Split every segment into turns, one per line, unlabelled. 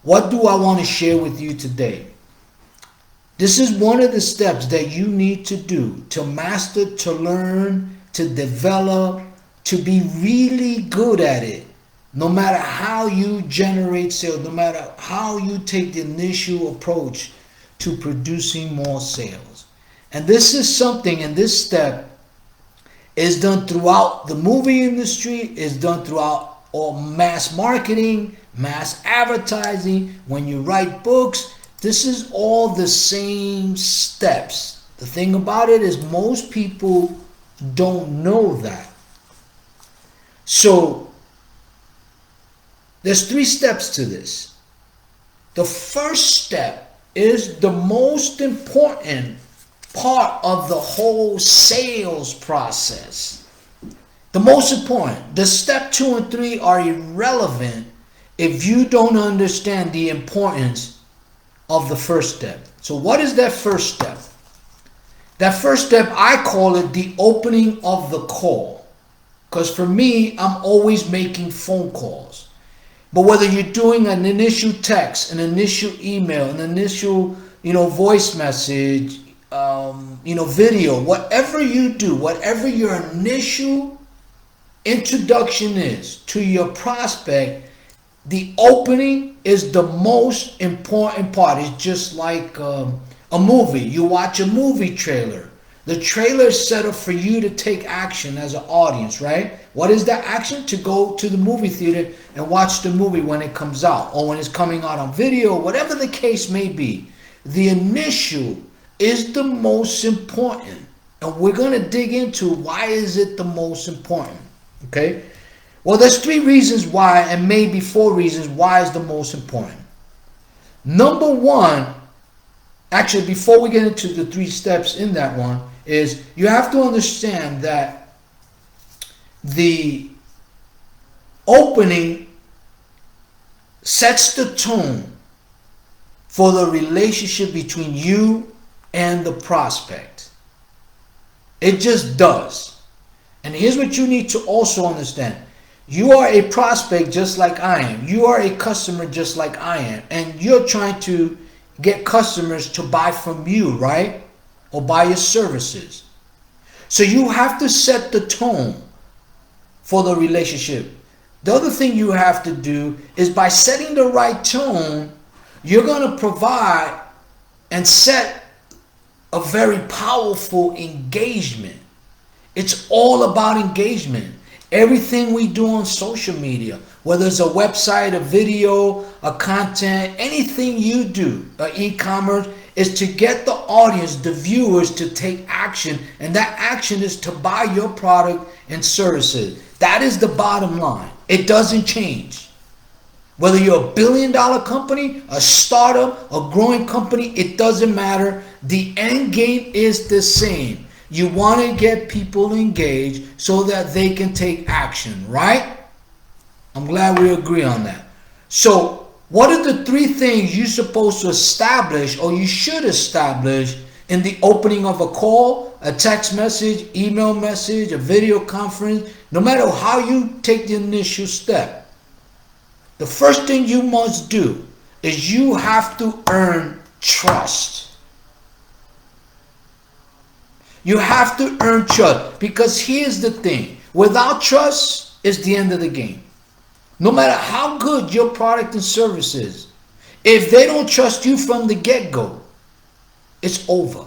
what do I want to share with you today? This is one of the steps that you need to do to master, to learn, to develop, to be really good at it. No matter how you generate sales, no matter how you take the initial approach to producing more sales. And this is something, and this step is done throughout the movie industry, is done throughout all mass marketing, mass advertising, when you write books. This is all the same steps. The thing about it is most people don't know that. So there's 3 steps to this. The first step is the most important part of the whole sales process. The most important. The step 2 and 3 are irrelevant if you don't understand the importance of the first step. So what is that first step? That first step, I call it the opening of the call. Because for me, I'm always making phone calls. But whether you're doing an initial text, an initial email, an initial, voice message, video, whatever you do, whatever your initial introduction is to your prospect, the opening is the most important part. It's just like a movie. You watch a movie trailer. The trailer is set up for you to take action as an audience, right? What is that action? To go to the movie theater and watch the movie when it comes out, or when it's coming out on video, whatever the case may be. The initial is the most important. And we're going to dig into why is it the most important, okay? Well, there's 3 reasons why, and maybe 4 reasons why is the most important. Number 1, actually, before we get into the 3 steps in that one, is you have to understand that the opening sets the tone for the relationship between you and the prospect. It just does. And here's what you need to also understand. You are a prospect just like I am. You are a customer just like I am. And you're trying to get customers to buy from you, right? Or buy your services. So you have to set the tone for the relationship. The other thing you have to do is, by setting the right tone, you're going to provide and set a very powerful engagement. It's all about engagement. Everything we do on social media, whether it's a website, a video, a content, anything you do, e-commerce, is to get the audience, the viewers, to take action. And that action is to buy your product and services. That is the bottom line. It doesn't change. Whether you're a $1 billion company, a startup, a growing company, it doesn't matter. The end game is the same. You want to get people engaged so that they can take action, right? I'm glad we agree on that. So, what are the 3 things you're supposed to establish, or you should establish, in the opening of a call, a text message, email message, a video conference, no matter how you take the initial step? The first thing you must do is you have to earn trust. You have to earn trust, because here's the thing. Without trust, it's the end of the game. No matter how good your product and service is, if they don't trust you from the get-go, it's over.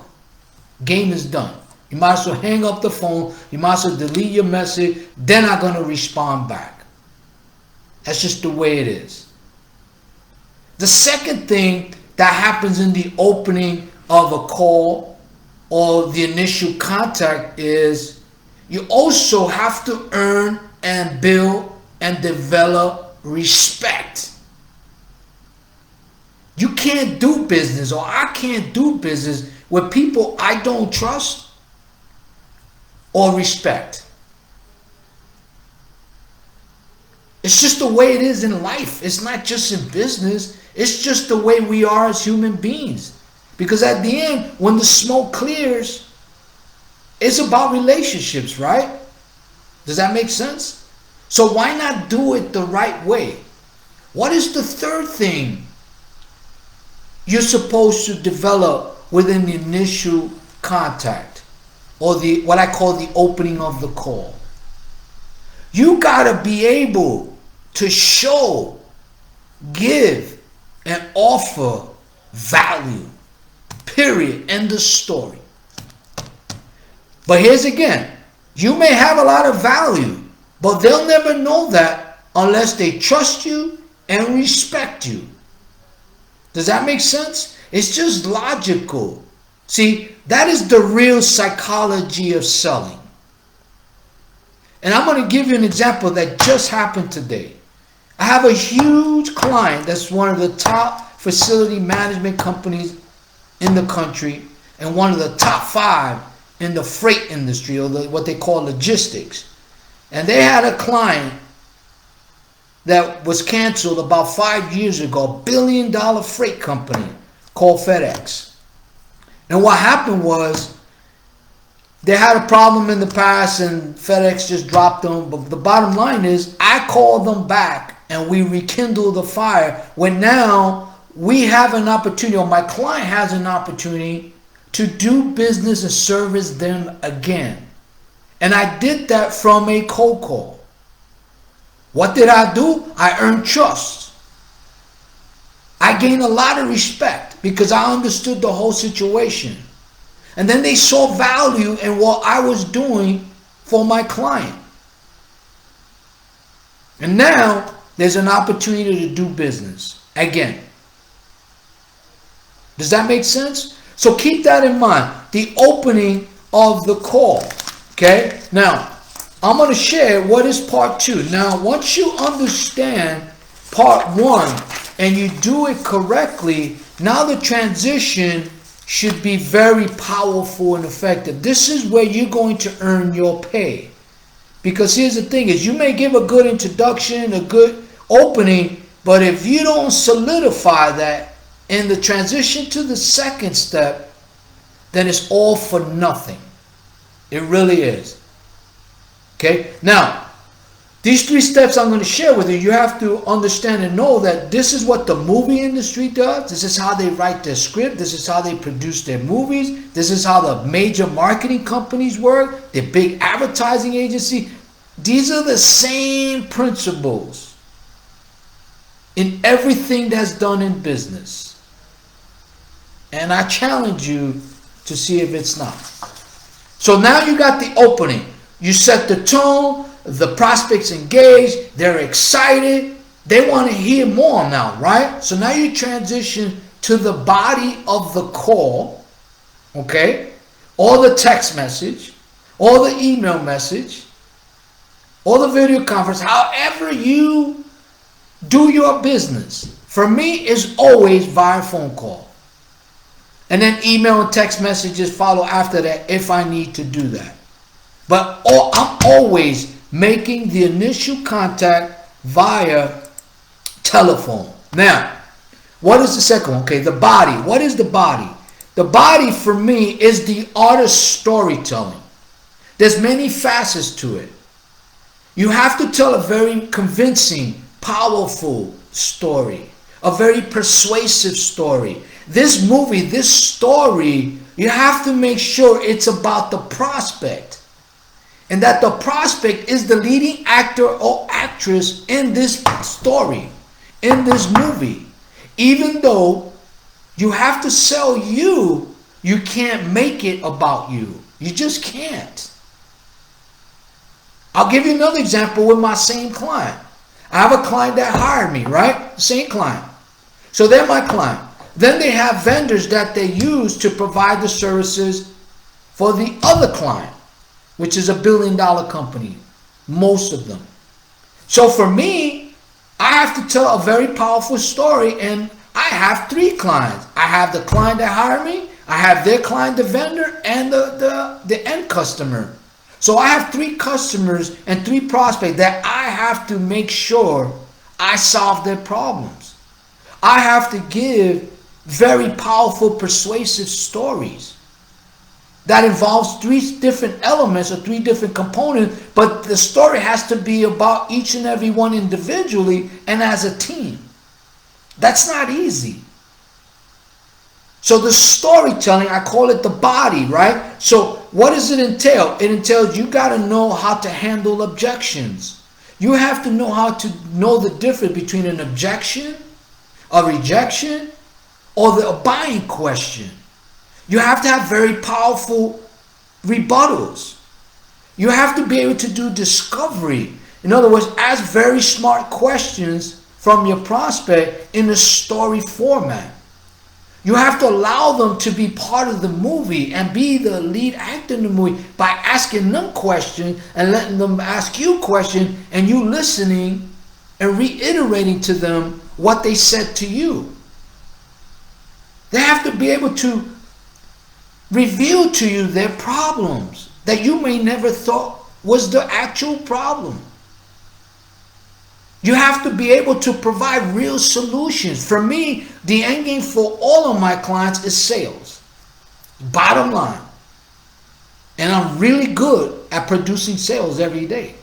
Game is done. You might as well hang up the phone. You might as well delete your message. They're not going to respond back. That's just the way it is. The second thing that happens in the opening of a call or the initial contact is you also have to earn and build and develop respect. You can't do business, or I can't do business with people I don't trust or respect. It's just the way it is in life. It's not just in business. It's just the way we are as human beings. Because at the end, when the smoke clears, it's about relationships, right? Does that make sense? So why not do it the right way? What is the third thing you're supposed to develop within the initial contact, or the what I call the opening of the call. You gotta be able to show, give, and offer value. Period. End of story. But here's again, you may have a lot of value, but they'll never know that unless they trust you and respect you. Does that make sense? It's just logical. See, that is the real psychology of selling. And I'm going to give you an example that just happened today. I have a huge client that's one of the top facility management companies in the country and one of the top 5 in the freight industry, or what they call logistics. And they had a client that was canceled about 5 years ago, $1 billion freight company called FedEx. And what happened was they had a problem in the past and FedEx just dropped them. But the bottom line is I called them back and we rekindled the fire, when now we have an opportunity, or my client has an opportunity, to do business and service them again. And I did that from a cold call. What did I do? I earned trust. I gained a lot of respect because I understood the whole situation. And then they saw value in what I was doing for my client. And now there's an opportunity to do business again. Does that make sense? So keep that in mind. The opening of the call. Okay? Now, I'm going to share what is part 2. Now, once you understand part 1 and you do it correctly, now the transition should be very powerful and effective. This is where you're going to earn your pay. Because here's the thing is, you may give a good introduction, a good opening, but if you don't solidify that in the transition to the second step, then it's all for nothing. It really is. Okay? Now, these 3 steps I'm going to share with you, you have to understand and know that this is what the movie industry does. This is how they write their script. This is how they produce their movies. This is how the major marketing companies work, the big advertising agency. These are the same principles in everything that's done in business. And I challenge you to see if it's not. So now you got the opening. You set the tone. The prospects engaged. They're excited. They want to hear more now, right? So now you transition to the body of the call. Okay? Or the text message. Or the email message. Or the video conference. However you do your business. For me, it's always via phone call. And then email and text messages follow after that if I need to do that. But I'm always making the initial contact via telephone. Now, what is the second one? Okay, the body. What is the body? The body for me is the art of storytelling. There's many facets to it. You have to tell a very convincing, powerful story. A very persuasive story. This movie, this story, you have to make sure it's about the prospect. And that the prospect is the leading actor or actress in this story, in this movie. Even though you have to sell you, you can't make it about you. You just can't. I'll give you another example with my same client. I have a client that hired me, right? Same client. So they're my client. Then they have vendors that they use to provide the services for the other client, which is $1 billion company, most of them. So for me, I have to tell a very powerful story, and I have 3 clients. I have the client that hired me, I have their client, the vendor, and the end customer. So I have 3 customers and 3 prospects that I have to make sure I solve their problems. I have to give very powerful, persuasive stories that involves 3 different elements or 3 different components, but the story has to be about each and every one individually and as a team. That's not easy. So the storytelling, I call it the body, right? So what does it entail? It entails you got to know how to handle objections. You have to know how to know the difference between an objection, a rejection, or a buying question. You have to have very powerful rebuttals. You have to be able to do discovery. In other words, ask very smart questions from your prospect in a story format. You have to allow them to be part of the movie and be the lead actor in the movie by asking them questions and letting them ask you questions and you listening and reiterating to them what they said to you. They have to be able to reveal to you their problems that you may never thought was the actual problem. You have to be able to provide real solutions. For me, the end game for all of my clients is sales. Bottom line. And I'm really good at producing sales every day.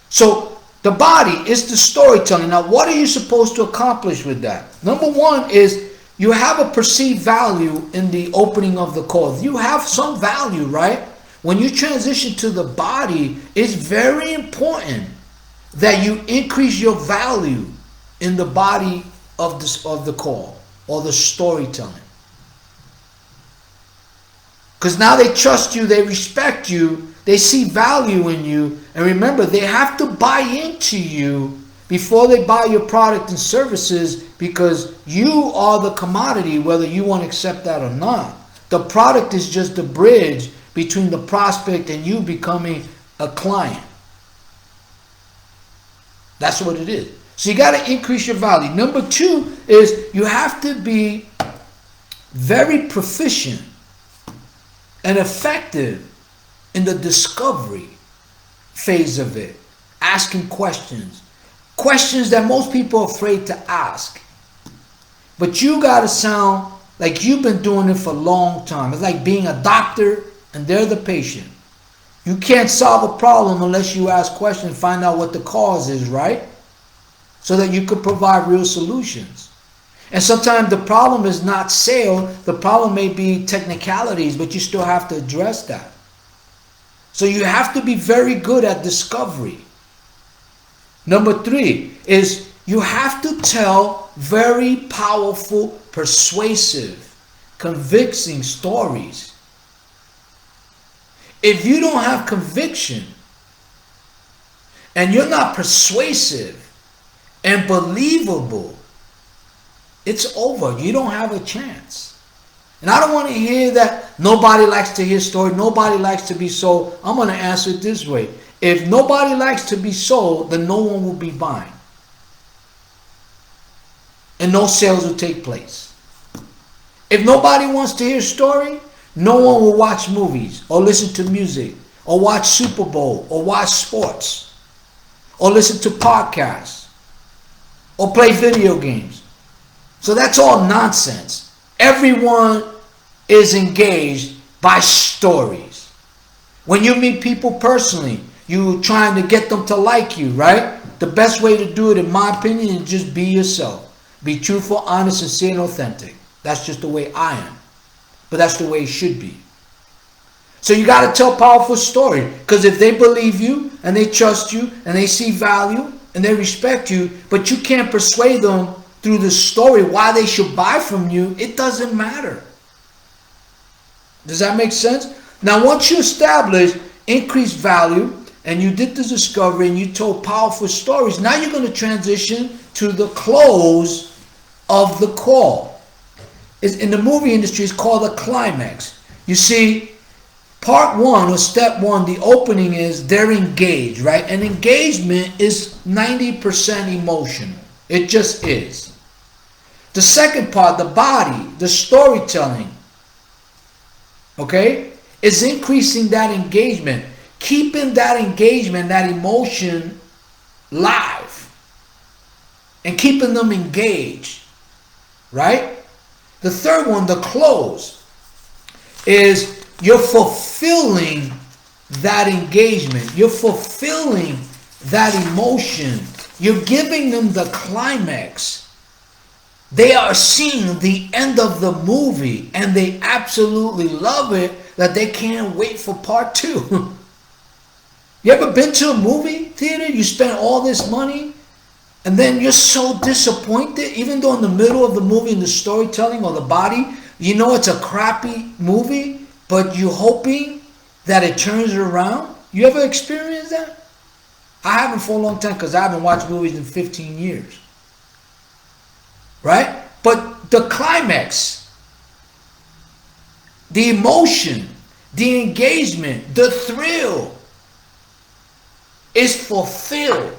So the body is the storytelling. Now, what are you supposed to accomplish with that? Number one is you have a perceived value in the opening of the call. You have some value, right? When you transition to the body, it's very important that you increase your value in the body of the call or the storytelling. Because now they trust you, they respect you, they see value in you. And remember, they have to buy into you before they buy your product and services, because you are the commodity, whether you want to accept that or not. The product is just the bridge between the prospect and you becoming a client. That's what it is. So you got to increase your value. Number two is you have to be very proficient and effective in the discovery phase of it. Asking questions. Questions that most people are afraid to ask. But you got to sound like you've been doing it for a long time. It's like being a doctor and they're the patient. You can't solve a problem unless you ask questions and find out what the cause is, right? So that you could provide real solutions. And sometimes the problem is not sale. The problem may be technicalities, but you still have to address that. So you have to be very good at discovery. Number three is you have to tell very powerful, persuasive, convincing stories. If you don't have conviction and you're not persuasive and believable, it's over. You don't have a chance. And I don't want to hear that nobody likes to hear stories, nobody likes to be sold. I'm going to answer it this way. If nobody likes to be sold, then no one will be buying. And no sales will take place. If nobody wants to hear a story, no one will watch movies or listen to music or watch Super Bowl or watch sports or listen to podcasts or play video games. So that's all nonsense. Everyone is engaged by stories. When you meet people personally, you're trying to get them to like you, right? The best way to do it, in my opinion, is just be yourself. Be truthful, honest, sincere, and authentic. That's just the way I am. But that's the way it should be. So you got to tell a powerful story. Because if they believe you and they trust you and they see value and they respect you, but you can't persuade them through the story why they should buy from you, it doesn't matter. Does that make sense? Now, once you establish increased value and you did the discovery and you told powerful stories, now you're going to transition to the close of the call. In the movie industry, it's called a climax. You see, part one or step one, the opening is they're engaged, right? And engagement is 90% emotional. It just is. The second part, the body, the storytelling, okay, is increasing that engagement, keeping that engagement, that emotion live, and keeping them engaged, right? The third one, the close, is you're fulfilling that engagement. You're fulfilling that emotion. You're giving them the climax They are seeing the end of the movie and they absolutely love it that they can't wait for part 2. You ever been to a movie theater? You spent all this money and then you're so disappointed, even though in the middle of the movie, in the storytelling or the body, you know it's a crappy movie, but you're hoping that it turns it around. You ever experienced that? I haven't for a long time because I haven't watched movies in 15 years. Right? But the climax, the emotion, the engagement, the thrill is fulfilled.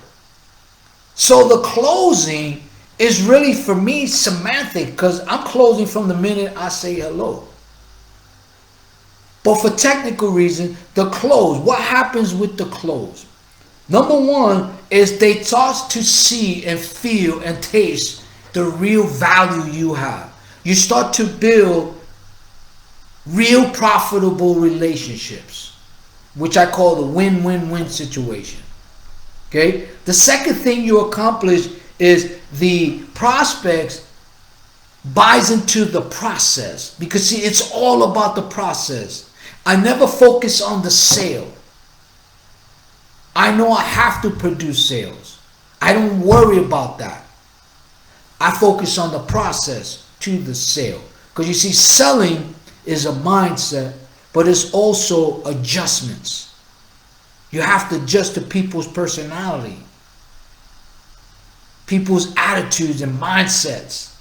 So the closing is really, for me, semantic, because I'm closing from the minute I say hello. But for technical reasons, the close, what happens with the close? Number one is they start to see and feel and taste the real value you have. You start to build real profitable relationships, which I call the win-win-win situation. Okay? The second thing you accomplish is the prospects buys into the process, because see, it's all about the process. I never focus on the sale. I know I have to produce sales. I don't worry about that. I focus on the process to the sale. Because you see, selling is a mindset, but it's also adjustments. You have to adjust to people's personality, people's attitudes and mindsets,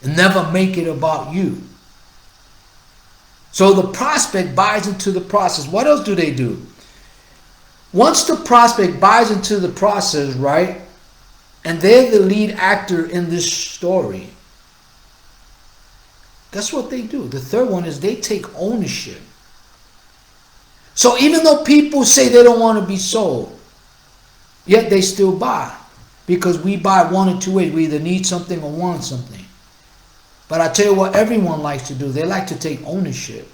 and never make it about you. So the prospect buys into the process. What else do they do? Once the prospect buys into the process, right, and they're the lead actor in this story, guess what they do? The third one is they take ownership. So even though people say they don't want to be sold, yet they still buy. Because we buy one or two ways. We either need something or want something. But I tell you what everyone likes to do. They like to take ownership.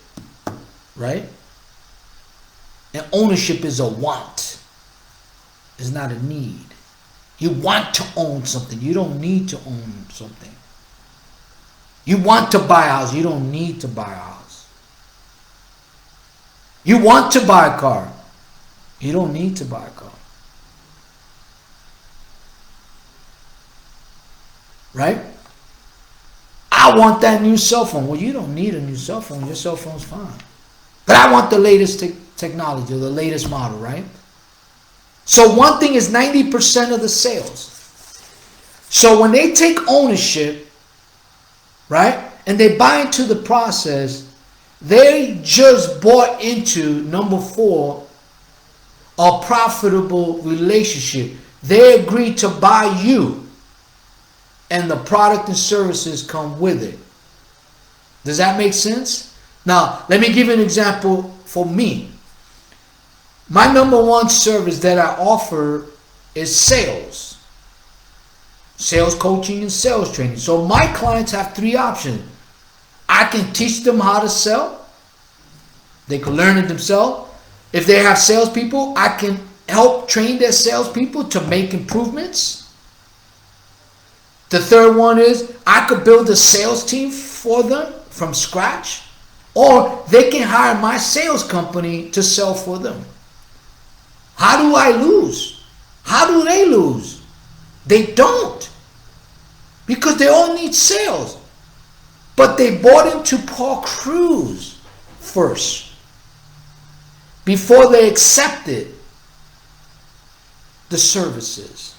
Right? And ownership is a want. It's not a need. You want to own something. You don't need to own something. You want to buy a house. You don't need to buy a house. You want to buy a car. You don't need to buy a car. Right? I want that new cell phone. Well, you don't need a new cell phone. Your cell phone's fine. But I want the latest technology, or the latest model, right? So one thing is 90% of the sales. So when they take ownership, right, and they buy into the process, they just bought into, number 4, a profitable relationship. They agreed to buy you, and the product and services come with it. Does that make sense? Now, let me give you an example for me. My number 1 service that I offer is sales. Sales coaching and sales training. So my clients have 3 options. I can teach them how to sell. They can learn it themselves. If they have salespeople, I can help train their salespeople to make improvements. The third one is I could build a sales team for them from scratch, or they can hire my sales company to sell for them. How do I lose? How do they lose? They don't, because they all need sales. But they bought into Paul Cruz first before they accepted the services.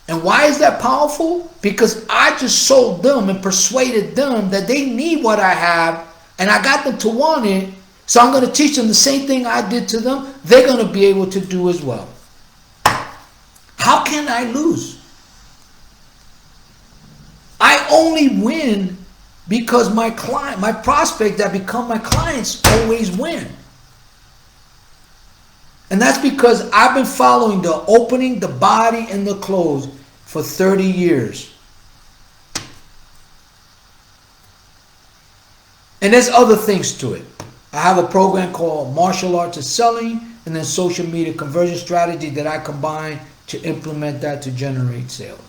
And why is that powerful? Because I just sold them and persuaded them that they need what I have, and I got them to want it. So I'm going to teach them the same thing I did to them. They're going to be able to do as well. How can I lose? I only win because my client, my prospect that become my clients always win. And that's because I've been following the opening, the body, and the close for 30 years. And there's other things to it. I have a program called Martial Arts of Selling, and then social media conversion strategy that I combine to implement that to generate sales.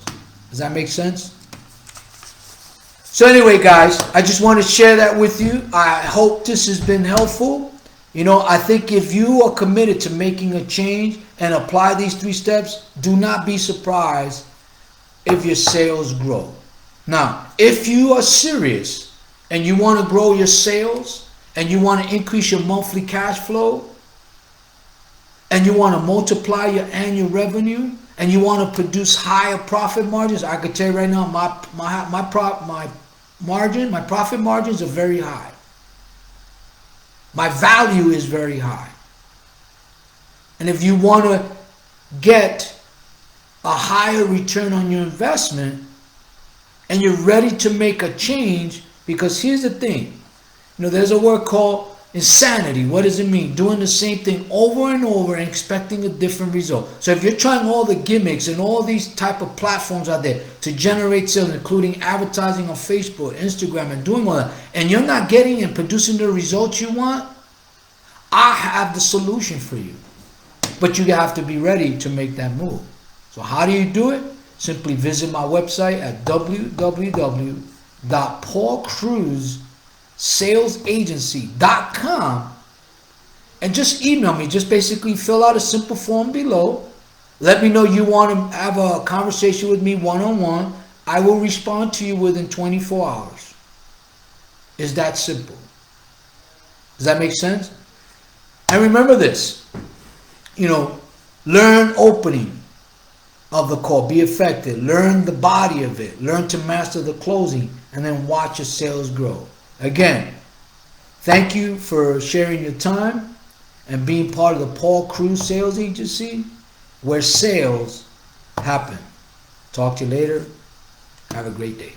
Does that make sense? So anyway, guys, I just want to share that with you. I hope this has been helpful. You know, I think if you are committed to making a change and apply these 3 steps, do not be surprised if your sales grow. Now, if you are serious and you want to grow your sales and you want to increase your monthly cash flow and you want to multiply your annual revenue and you want to produce higher profit margins, I can tell you right now, my profit margins are very high. My value is very high. And if you want to get a higher return on your investment and you're ready to make a change, because here's the thing, you know, there's a word called insanity. What does it mean? Doing the same thing over and over and expecting a different result. So if you're trying all the gimmicks and all these type of platforms out there to generate sales, including advertising on Facebook, Instagram, and doing all that, and you're not getting and producing the results you want, I have the solution for you. But you have to be ready to make that move. So how do you do it? Simply visit my website at www.paulcruzagency.com and just email me. Just basically fill out a simple form below. Let me know you want to have a conversation with me one-on-one. I will respond to you within 24 hours. It's that simple. Does that make sense? And remember this, you know, learn opening of the call, be effective, learn the body of it, learn to master the closing, and then watch your sales grow. Again, thank you for sharing your time and being part of the Paul Cruz Sales Agency, where sales happen. Talk to you later. Have a great day.